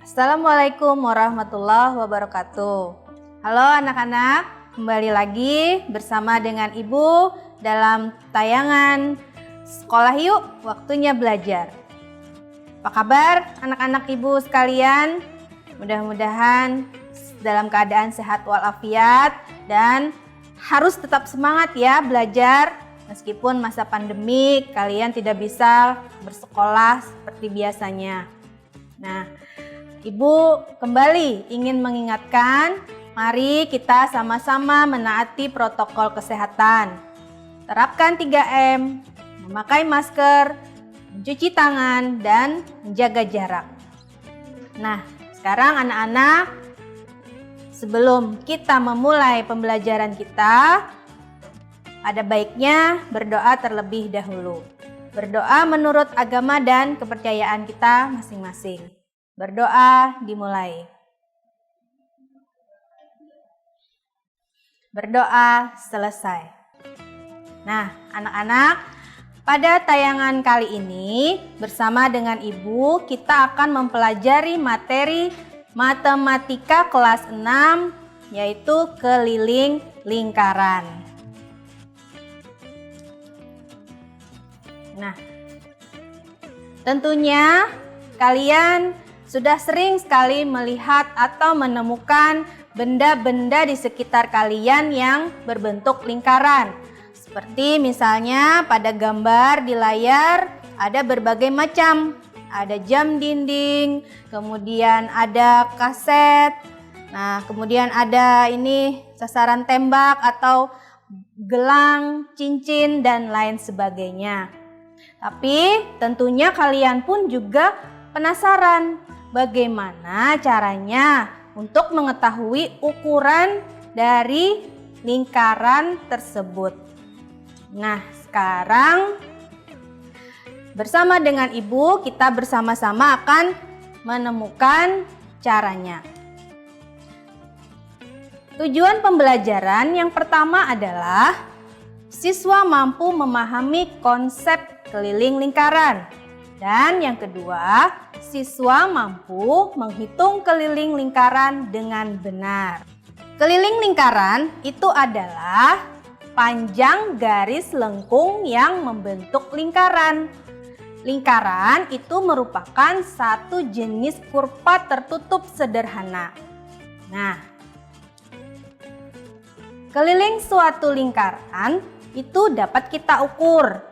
Assalamualaikum warahmatullahi wabarakatuh. Halo anak-anak, kembali lagi bersama dengan Ibu dalam tayangan Sekolah Yuk, Waktunya Belajar. Apa kabar anak-anak Ibu sekalian? Mudah-mudahan dalam keadaan sehat walafiat dan harus tetap semangat ya belajar. Meskipun masa pandemi kalian tidak bisa bersekolah seperti biasanya. Nah, Ibu kembali ingin mengingatkan, mari kita sama-sama menaati protokol kesehatan. Terapkan 3M, memakai masker, mencuci tangan, dan menjaga jarak. Nah, sekarang anak-anak, sebelum kita memulai pembelajaran kita, ada baiknya berdoa terlebih dahulu. Berdoa menurut agama dan kepercayaan kita masing-masing. Berdoa dimulai. Berdoa selesai. Nah, anak-anak, pada tayangan kali ini bersama dengan Ibu kita akan mempelajari materi matematika kelas 6 yaitu keliling lingkaran. Nah, tentunya kalian sudah sering sekali melihat atau menemukan benda-benda di sekitar kalian yang berbentuk lingkaran. Seperti misalnya pada gambar di layar ada berbagai macam. Ada jam dinding, kemudian ada kaset. Nah, kemudian ada ini sasaran tembak atau gelang, cincin, dan lain sebagainya. Tapi tentunya kalian pun juga penasaran bagaimana caranya untuk mengetahui ukuran dari lingkaran tersebut. Nah, sekarang bersama dengan Ibu kita bersama-sama akan menemukan caranya. Tujuan pembelajaran yang pertama adalah siswa mampu memahami konsep keliling lingkaran. Dan yang kedua, siswa mampu menghitung keliling lingkaran dengan benar. Keliling lingkaran itu adalah panjang garis lengkung yang membentuk lingkaran. Lingkaran itu merupakan satu jenis kurva tertutup sederhana. Nah, keliling suatu lingkaran itu dapat kita ukur,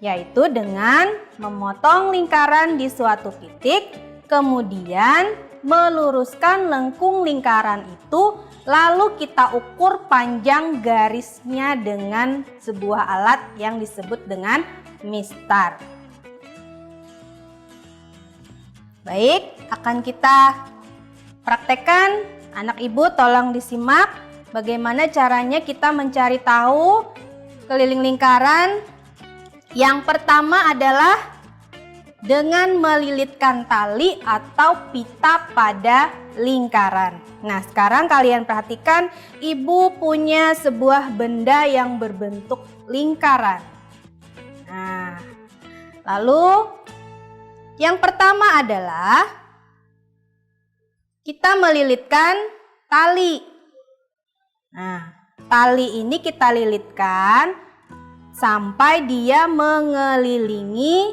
yaitu dengan memotong lingkaran di suatu titik, kemudian meluruskan lengkung lingkaran itu, lalu kita ukur panjang garisnya dengan sebuah alat yang disebut dengan mistar. Baik, akan kita praktekkan. Anak Ibu tolong disimak bagaimana caranya kita mencari tahu keliling lingkaran. Yang pertama adalah dengan melilitkan tali atau pita pada lingkaran. Nah, sekarang kalian perhatikan, Ibu punya sebuah benda yang berbentuk lingkaran. Nah, lalu yang pertama adalah kita melilitkan tali. Nah, tali ini kita lilitkan sampai dia mengelilingi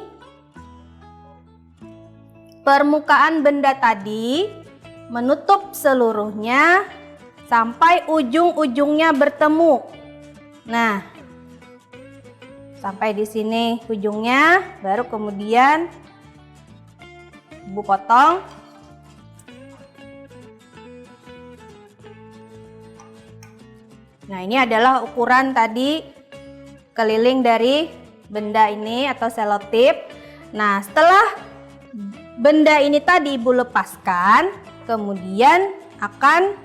permukaan benda tadi, menutup seluruhnya sampai ujung-ujungnya bertemu. Nah, sampai di sini ujungnya, baru kemudian Ibu potong. Nah, ini adalah ukuran tadi keliling dari benda ini atau selotip. Nah, setelah benda ini tadi Ibu lepaskan, kemudian akan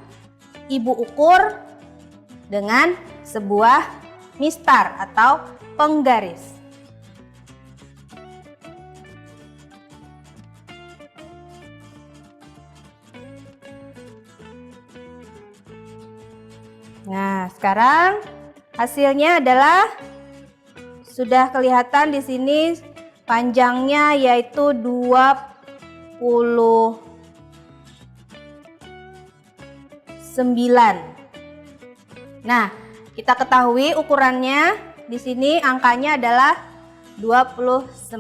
Ibu ukur dengan sebuah mistar atau penggaris. Nah, sekarang hasilnya adalah sudah kelihatan di sini panjangnya yaitu 20 Nah, kita ketahui ukurannya di sini angkanya adalah 29.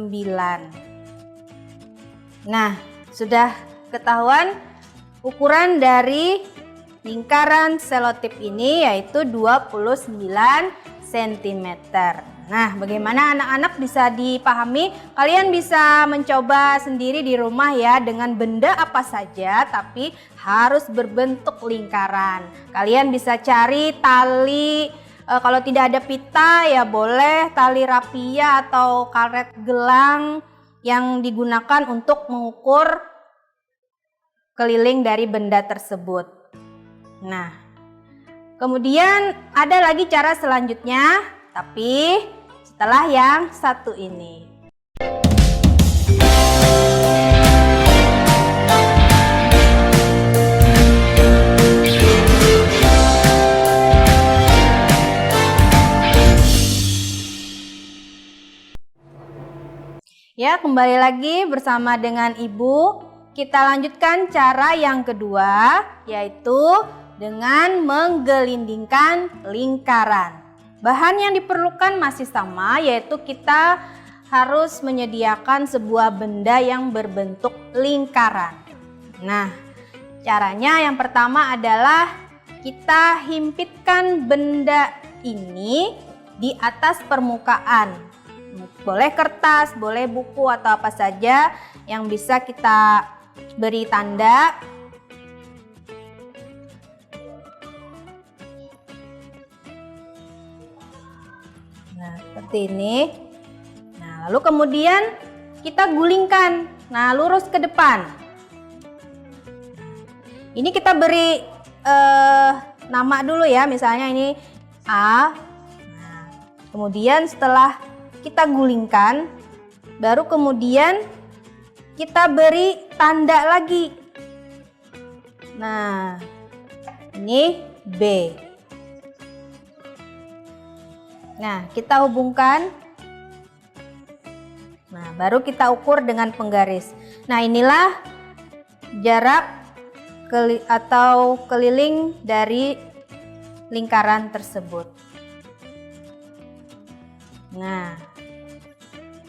Nah, sudah ketahuan ukuran dari lingkaran selotip ini yaitu 29 cm. Nah, bagaimana anak-anak bisa dipahami? Kalian bisa mencoba sendiri di rumah ya dengan benda apa saja tapi harus berbentuk lingkaran. Kalian bisa cari tali, kalau tidak ada pita ya boleh tali rapia atau karet gelang yang digunakan untuk mengukur keliling dari benda tersebut. Nah, kemudian ada lagi cara selanjutnya, tapi setelah yang satu ini. Ya, kembali lagi bersama dengan Ibu. Kita lanjutkan cara yang kedua, yaitu dengan menggelindingkan lingkaran. Bahan yang diperlukan masih sama, yaitu kita harus menyediakan sebuah benda yang berbentuk lingkaran. Nah, caranya yang pertama adalah kita himpitkan benda ini di atas permukaan. Boleh kertas, boleh buku atau apa saja yang bisa kita beri tanda. Nah, seperti ini. Nah, lalu kemudian kita gulingkan. Nah, lurus ke depan. Ini kita beri nama dulu ya, misalnya ini A. Nah, kemudian setelah kita gulingkan, baru kemudian kita beri tanda lagi. Nah, ini B. Nah, kita hubungkan. Nah, baru kita ukur dengan penggaris. Nah, inilah jarak atau keliling dari lingkaran tersebut. Nah,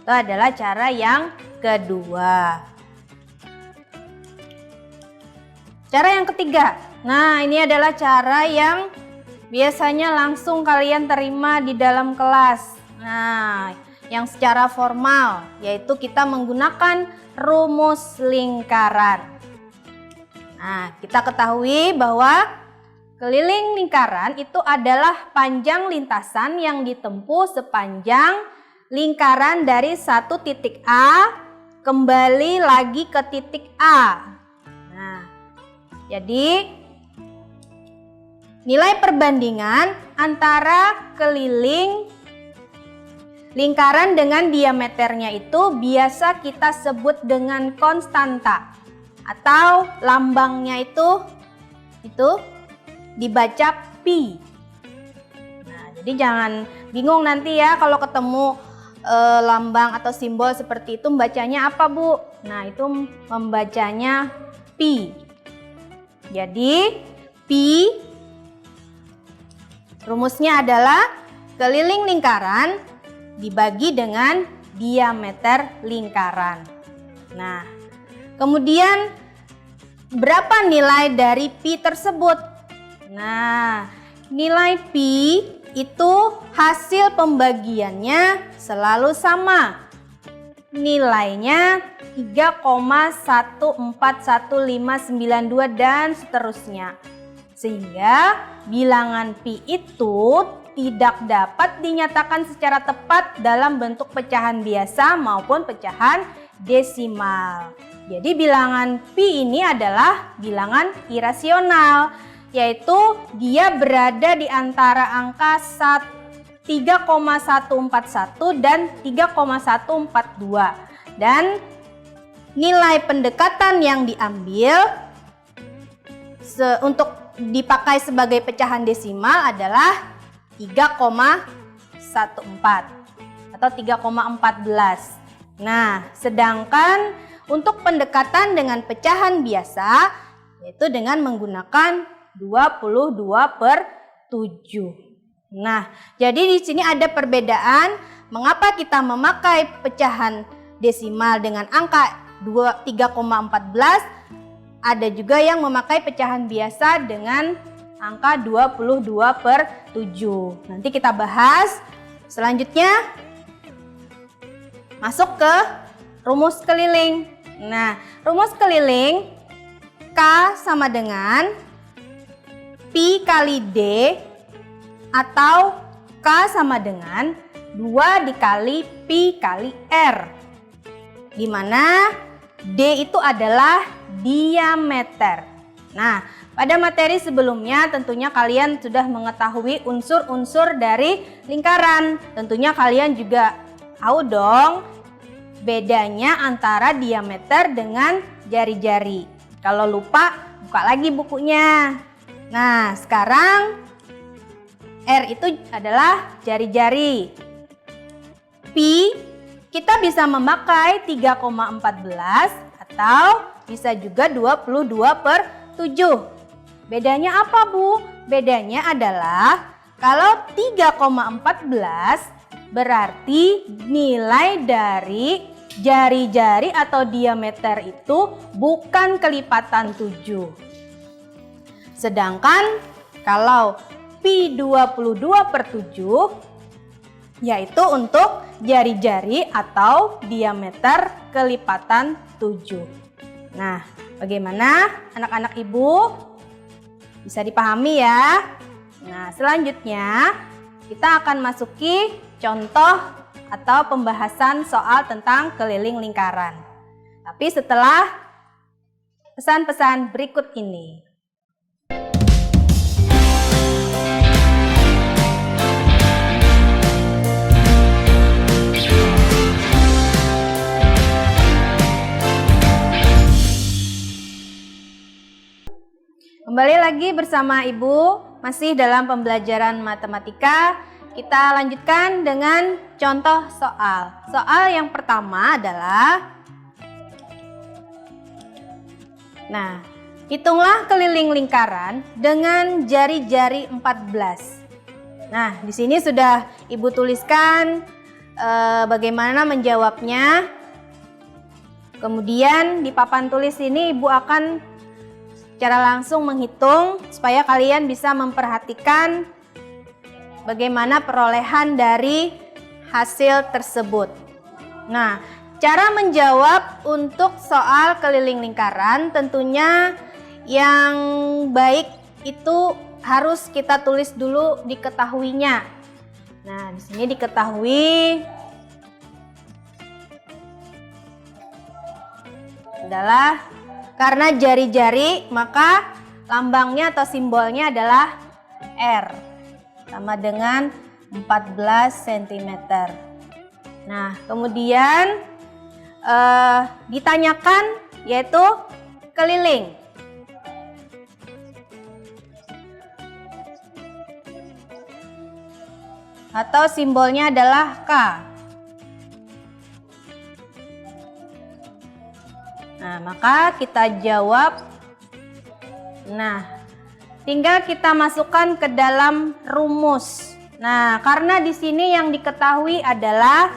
itu adalah cara yang kedua. Cara yang ketiga. Nah, ini adalah cara yang biasanya langsung kalian terima di dalam kelas. Nah, yang secara formal, yaitu kita menggunakan rumus lingkaran. Nah, kita ketahui bahwa keliling lingkaran itu adalah panjang lintasan yang ditempuh sepanjang lingkaran dari satu titik A kembali lagi ke titik A. Nah, jadi nilai perbandingan antara keliling lingkaran dengan diameternya itu biasa kita sebut dengan konstanta atau lambangnya itu dibaca pi. Nah, jadi jangan bingung nanti ya kalau ketemu lambang atau simbol seperti itu membacanya apa, Bu? Nah, itu membacanya pi. Jadi pi rumusnya adalah keliling lingkaran dibagi dengan diameter lingkaran. Nah, kemudian berapa nilai dari pi tersebut? Nah, nilai pi itu hasil pembagiannya selalu sama. Nilainya 3,141592 dan seterusnya. Sehingga bilangan pi itu tidak dapat dinyatakan secara tepat dalam bentuk pecahan biasa maupun pecahan desimal. Jadi bilangan pi ini adalah bilangan irasional, yaitu dia berada di antara angka 3,141 dan 3,142. Dan nilai pendekatan yang diambil untuk dipakai sebagai pecahan desimal adalah 3,14 atau 3,14. Nah, sedangkan untuk pendekatan dengan pecahan biasa yaitu dengan menggunakan 22/7. Nah, jadi di sini ada perbedaan mengapa kita memakai pecahan desimal dengan angka 3,14, ada juga yang memakai pecahan biasa dengan angka 22/7. Nanti kita bahas. Selanjutnya masuk ke rumus keliling. Nah, rumus keliling K sama dengan Pi kali D atau K sama dengan 2 dikali Pi kali R, di mana D itu adalah diameter. Nah, pada materi sebelumnya tentunya kalian sudah mengetahui unsur-unsur dari lingkaran. Tentunya kalian juga tahu dong bedanya antara diameter dengan jari-jari. Kalau lupa, buka lagi bukunya. Nah, sekarang R itu adalah jari-jari. Pi kita bisa memakai 3,14 atau bisa juga 22/7. Bedanya apa, Bu? Bedanya adalah kalau 3,14 berarti nilai dari jari-jari atau diameter itu bukan kelipatan 7. Sedangkan kalau Pi 22/7 yaitu untuk jari-jari atau diameter kelipatan 7. Nah, bagaimana anak-anak Ibu? Bisa dipahami ya? Nah, selanjutnya kita akan masuki contoh atau pembahasan soal tentang keliling lingkaran. Tapi setelah pesan-pesan berikut ini. Kembali lagi bersama Ibu, masih dalam pembelajaran matematika. Kita lanjutkan dengan contoh soal. Soal yang pertama adalah, nah, hitunglah keliling lingkaran dengan jari-jari 14. Nah, di sini sudah Ibu tuliskan bagaimana menjawabnya. Kemudian di papan tulis ini Ibu akan secara langsung menghitung supaya kalian bisa memperhatikan bagaimana perolehan dari hasil tersebut. Nah, cara menjawab untuk soal keliling lingkaran tentunya yang baik itu harus kita tulis dulu diketahuinya. Nah, di sini diketahui adalah karena jari-jari maka lambangnya atau simbolnya adalah R sama dengan 14 cm. Nah, kemudian ditanyakan yaitu keliling. Atau simbolnya adalah K. Nah, maka kita jawab. Nah, tinggal kita masukkan ke dalam rumus. Nah, karena di sini yang diketahui adalah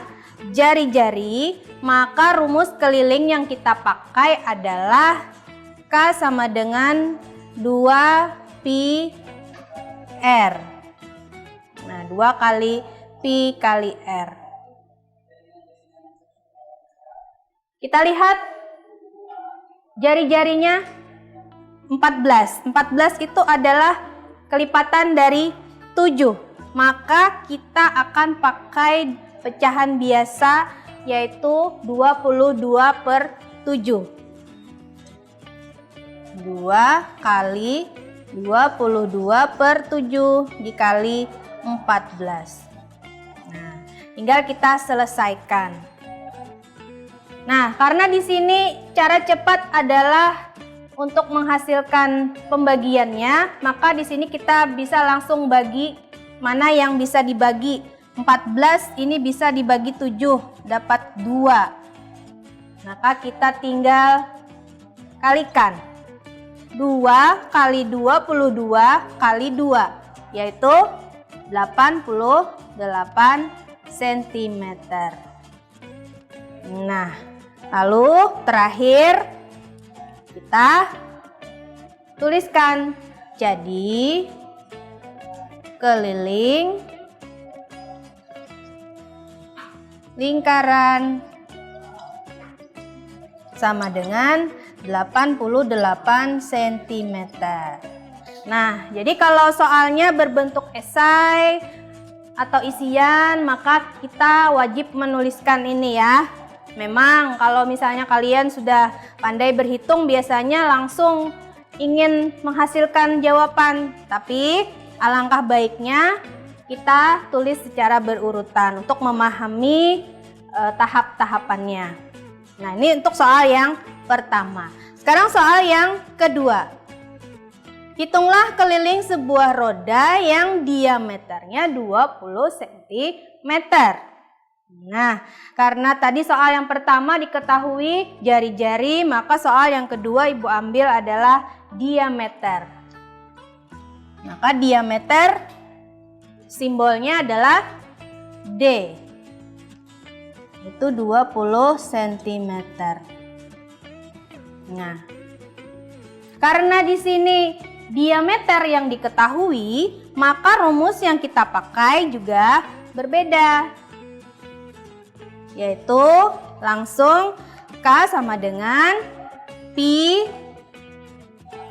jari-jari, maka rumus keliling yang kita pakai adalah K sama dengan 2 Pi R. Nah, 2 kali Pi kali R. Kita lihat jari-jarinya 14. 14 itu adalah kelipatan dari 7. Maka kita akan pakai pecahan biasa yaitu 22/7. 2 kali 22/7 dikali 14. Nah, tinggal kita selesaikan. Nah, karena di sini cara cepat adalah untuk menghasilkan pembagiannya, maka di sini kita bisa langsung bagi mana yang bisa dibagi. 14 ini bisa dibagi 7, dapat 2. Maka kita tinggal kalikan. 2 kali 22 kali 2, yaitu 88 cm. Nah, lalu terakhir kita tuliskan. Jadi keliling lingkaran sama dengan 88 cm. Nah, jadi kalau soalnya berbentuk esai atau isian, maka kita wajib menuliskan ini ya. Memang kalau misalnya kalian sudah pandai berhitung, biasanya langsung ingin menghasilkan jawaban. Tapi alangkah baiknya kita tulis secara berurutan untuk memahami tahap-tahapannya. Nah, ini untuk soal yang pertama. Sekarang soal yang kedua. Hitunglah keliling sebuah roda yang diameternya 20 cm. Nah, karena tadi soal yang pertama diketahui jari-jari, maka soal yang kedua Ibu ambil adalah diameter. Maka diameter simbolnya adalah D. Itu 20 cm. Nah, karena di sini diameter yang diketahui, maka rumus yang kita pakai juga berbeda. Yaitu langsung K sama dengan Pi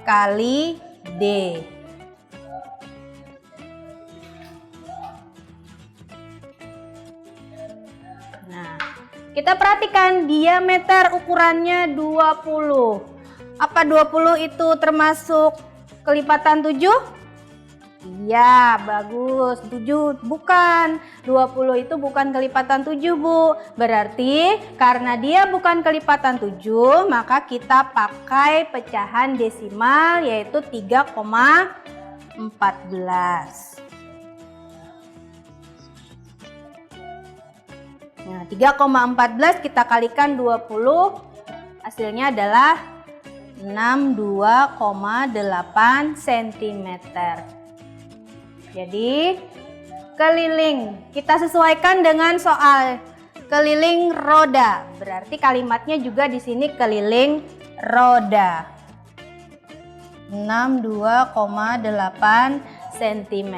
kali D. Nah, kita perhatikan diameter ukurannya 20. Apa 20 itu termasuk kelipatan 7? Iya, bagus. 7 bukan. 20 itu bukan kelipatan 7, Bu. Berarti karena dia bukan kelipatan 7, maka kita pakai pecahan desimal yaitu 3,14. Nah, 3,14 kita kalikan 20, hasilnya adalah 62,8 cm. Jadi keliling kita sesuaikan dengan soal keliling roda. Berarti kalimatnya juga di sini keliling roda. 62,8 cm.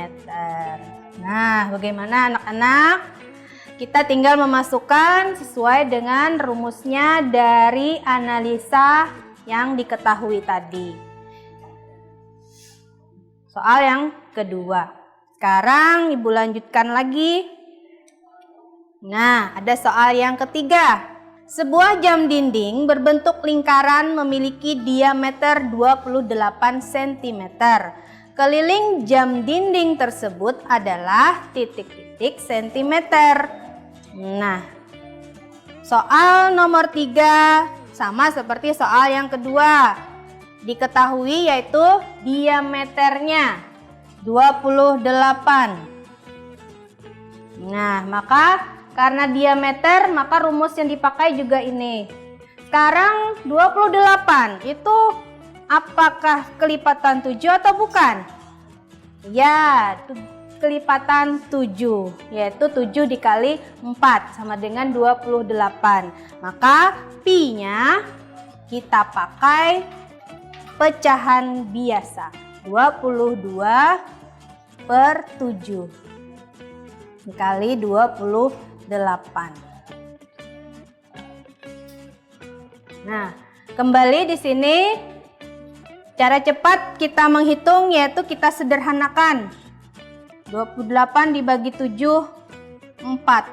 Nah, bagaimana anak-anak? Kita tinggal memasukkan sesuai dengan rumusnya dari analisa yang diketahui tadi. Soal yang kedua. Sekarang Ibu lanjutkan lagi. Nah, ada soal yang ketiga. Sebuah jam dinding berbentuk lingkaran memiliki diameter 28 cm. Keliling jam dinding tersebut adalah titik-titik sentimeter. Nah, soal nomor 3 sama seperti soal yang kedua. Diketahui yaitu diameternya 28. Nah, maka karena diameter, maka rumus yang dipakai juga ini. Sekarang 28 itu apakah kelipatan 7 atau bukan? Ya, kelipatan 7, yaitu 7 dikali 4 sama dengan 28. Maka pi-nya kita pakai pecahan biasa. 22/7 dikali 28. Nah, kembali di sini cara cepat kita menghitung yaitu kita sederhanakan. 28 dibagi 7 4.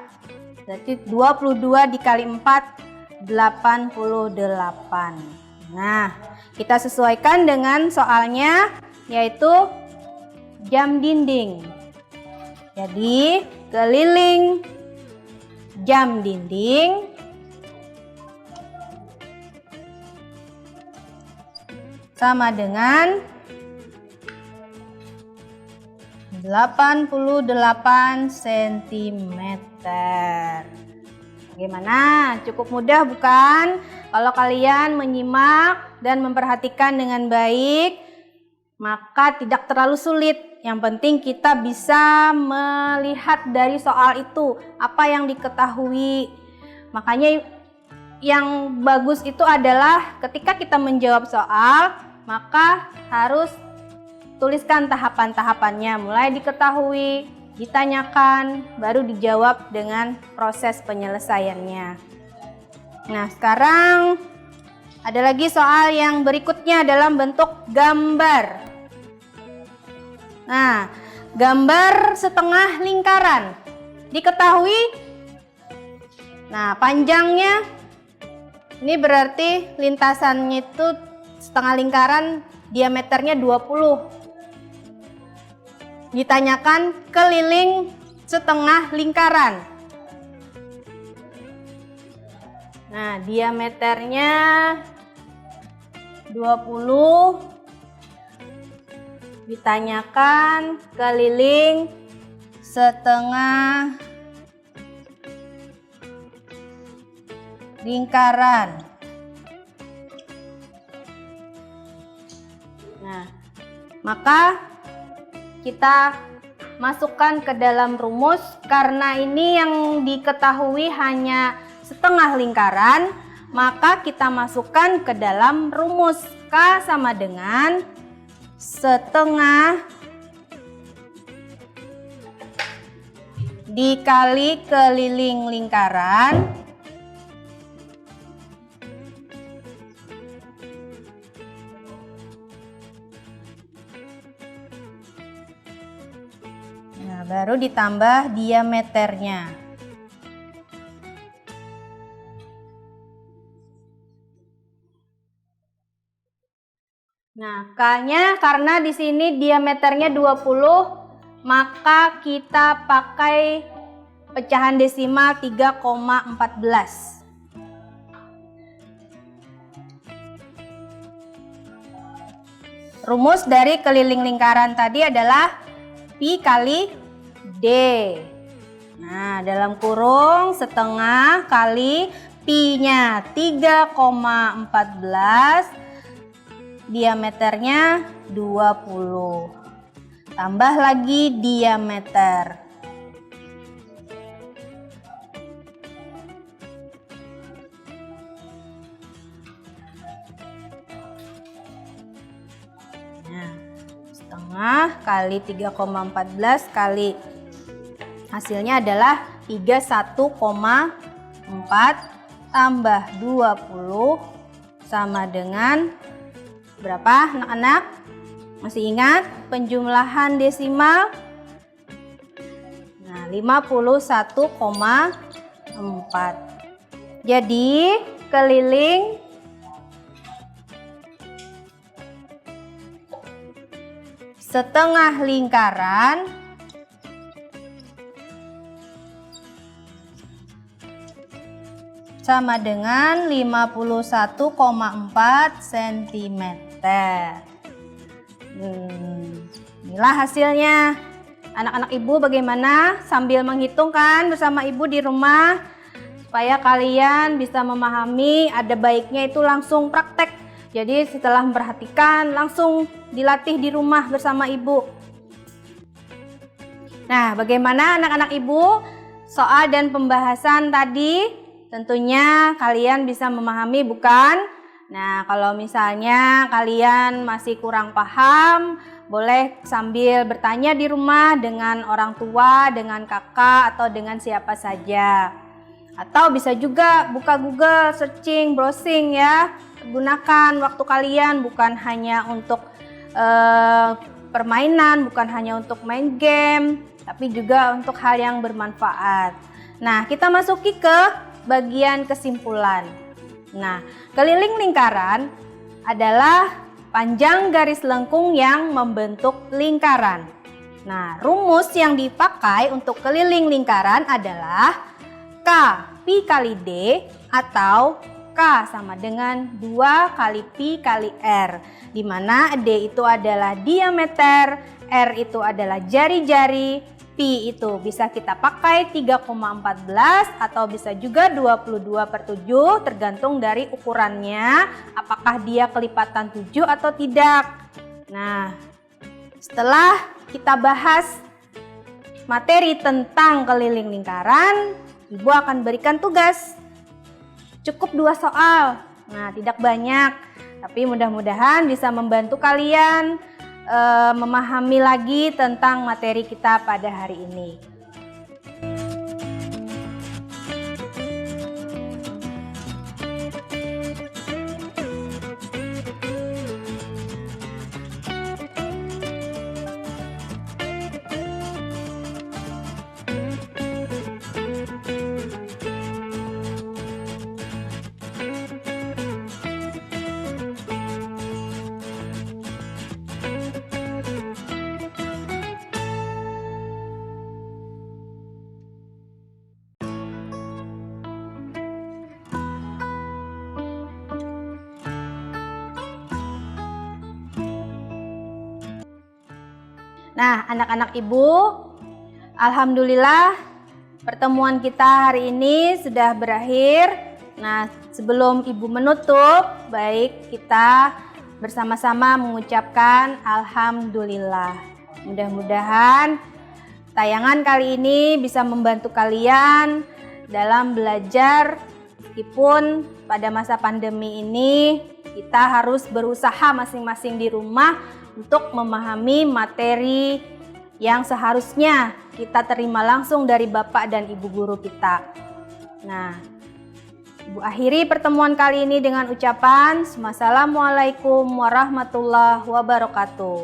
Berarti 22 dikali 4 88. Nah, kita sesuaikan dengan soalnya yaitu jam dinding. Jadi keliling jam dinding sama dengan 88 cm. Bagaimana? Cukup mudah bukan? Kalau kalian menyimak dan memperhatikan dengan baik, maka tidak terlalu sulit. Yang penting kita bisa melihat dari soal itu apa yang diketahui. Makanya yang bagus itu adalah ketika kita menjawab soal, maka harus tuliskan tahapan-tahapannya. Mulai diketahui, ditanyakan, baru dijawab dengan proses penyelesaiannya. Nah, sekarang ada lagi soal yang berikutnya dalam bentuk gambar. Nah, gambar setengah lingkaran. Diketahui, nah panjangnya, ini berarti lintasannya itu setengah lingkaran, diameternya 20. Ditanyakan keliling setengah lingkaran. Nah, diameternya 20, ditanyakan keliling setengah lingkaran. Nah, maka kita masukkan ke dalam rumus. Karena ini yang diketahui hanya setengah lingkaran, maka kita masukkan ke dalam rumus. K sama dengan setengah dikali keliling lingkaran nah, baru ditambah diameternya. Nah, K-nya karena di sini diameternya 20, maka kita pakai pecahan desimal 3,14. Rumus dari keliling lingkaran tadi adalah Pi kali D. Nah, dalam kurung setengah kali Pi-nya 3,14, diameternya 20. Tambah lagi diameter. Nah, setengah kali 3,14 kali hasilnya adalah 31,4 tambah 20 sama dengan berapa anak-anak? Masih ingat penjumlahan desimal? Nah, 51,4. Jadi keliling setengah lingkaran sama dengan 51,4 cm. Inilah hasilnya. Anak-anak ibu bagaimana? Sambil menghitungkan bersama ibu di rumah supaya kalian bisa memahami. Ada baiknya itu langsung praktek. Jadi setelah memperhatikan langsung dilatih di rumah bersama ibu. Nah, bagaimana anak-anak ibu? Soal dan pembahasan tadi tentunya kalian bisa memahami, bukan? Nah, kalau misalnya kalian masih kurang paham, boleh sambil bertanya di rumah dengan orang tua, dengan kakak, atau dengan siapa saja. Atau bisa juga buka Google, searching, browsing ya. Gunakan waktu kalian bukan hanya untuk permainan, bukan hanya untuk main game, tapi juga untuk hal yang bermanfaat. Nah, kita masuki ke bagian kesimpulan. Nah, keliling lingkaran adalah panjang garis lengkung yang membentuk lingkaran. Nah, rumus yang dipakai untuk keliling lingkaran adalah K Pi kali D atau K sama dengan 2 kali Pi kali R, di mana D itu adalah diameter, R itu adalah jari-jari, Pi itu bisa kita pakai 3,14 atau bisa juga 22/7 tergantung dari ukurannya, apakah dia kelipatan 7 atau tidak. Nah, setelah kita bahas materi tentang keliling lingkaran, Ibu akan berikan tugas. Cukup 2 soal. Nah, tidak banyak, tapi mudah-mudahan bisa membantu kalian memahami lagi tentang materi kita pada hari ini. Nah, anak-anak Ibu, alhamdulillah pertemuan kita hari ini sudah berakhir. Nah, sebelum Ibu menutup, baik kita bersama-sama mengucapkan alhamdulillah. Mudah-mudahan tayangan kali ini bisa membantu kalian dalam belajar, meskipun pada masa pandemi ini kita harus berusaha masing-masing di rumah untuk memahami materi yang seharusnya kita terima langsung dari Bapak dan Ibu guru kita. Nah, Ibu akhiri pertemuan kali ini dengan ucapan Assalamualaikum warahmatullahi wabarakatuh.